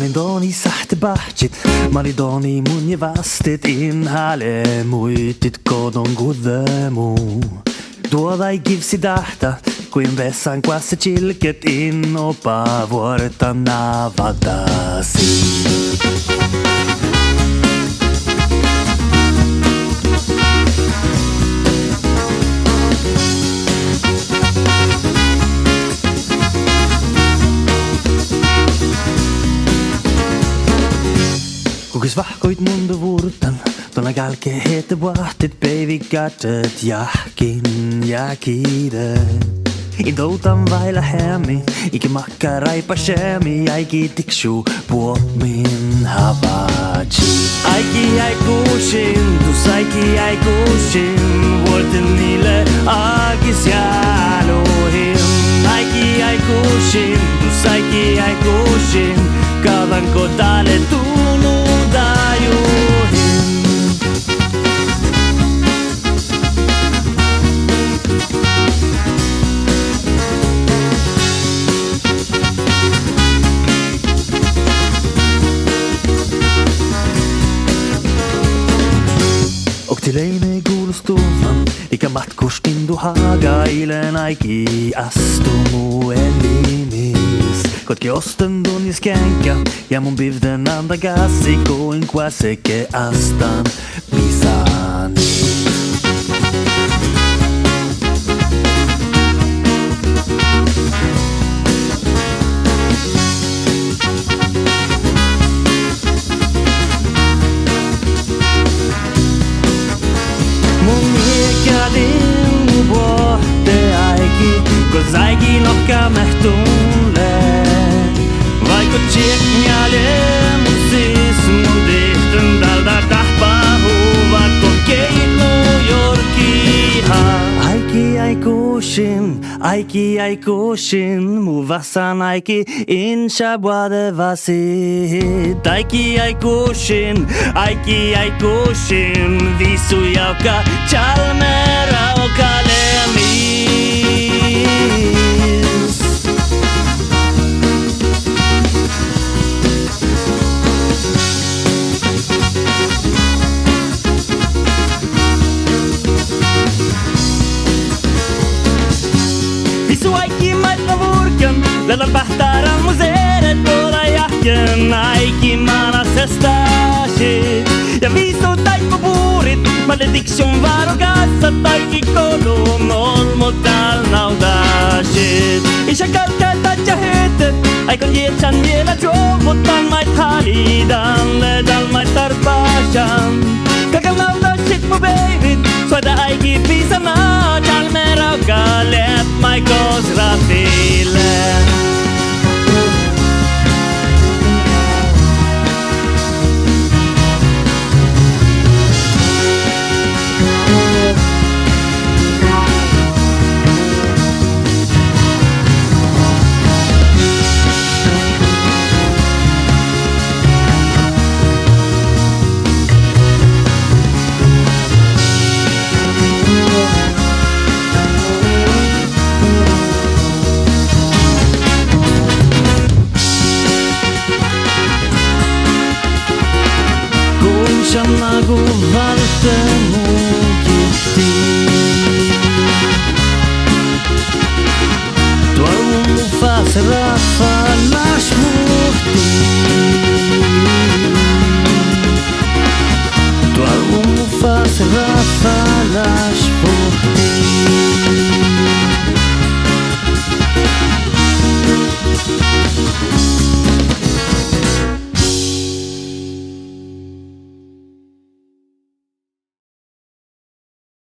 Malindoni sahte bahtit, malindoni munje vastit in hale muitit kodon gudemu. Tuoda ei givsi dahta, kuin vessan kuassa chilket in opa vuorta navadasi. Kukis vahkoit mundu vuortan, tuona kälkeen heette vahtit, päivikätet jahkin ja kiidet. In doutan vailla hämi, ikke makka raipa shami, aiki tiksu puomin havaji. Aiki ai kushin, dus aiki ai kushin, vuorten niille agis jalohin. Aiki ai kushin, dus aiki ai kushin, kavanko tale tunudajuhin. Tileine kuulustuvan, ikä matkustin duhaga ilen aiki astumu elimis. Kotki osten tunnis känkä ja mun bivden anda gassi kuin kuaseke astan pisani. Kos aiki nokka mähtulle, vaikka tjeknjale mun siis mun tehten tältä tahpaa huvat korkeit New Yorkiha. Aiki ai kushin, mu vassan aiki insha buade vasit. Aiki ai kushin, visu jauka Čalbmerávkaleamis. Visu aiki maitla vurkan, tällä pähtäärän museeret tuoda jahken aiki manasesta shit. Ja visu taikko puurit, malediction varokassa taikki kolun olmot tääl nauta shit. Isä kalkaa tatja hytet, aikon jietsän vielä juovutan mait halidan, ledal mait tarpashan. Kakal nauta shit mu babyt, soita aiki pisana, Čalbmerávkaleamis mai kosratille. Sama kuin valtemu kihti. Tuolla mun fas rafa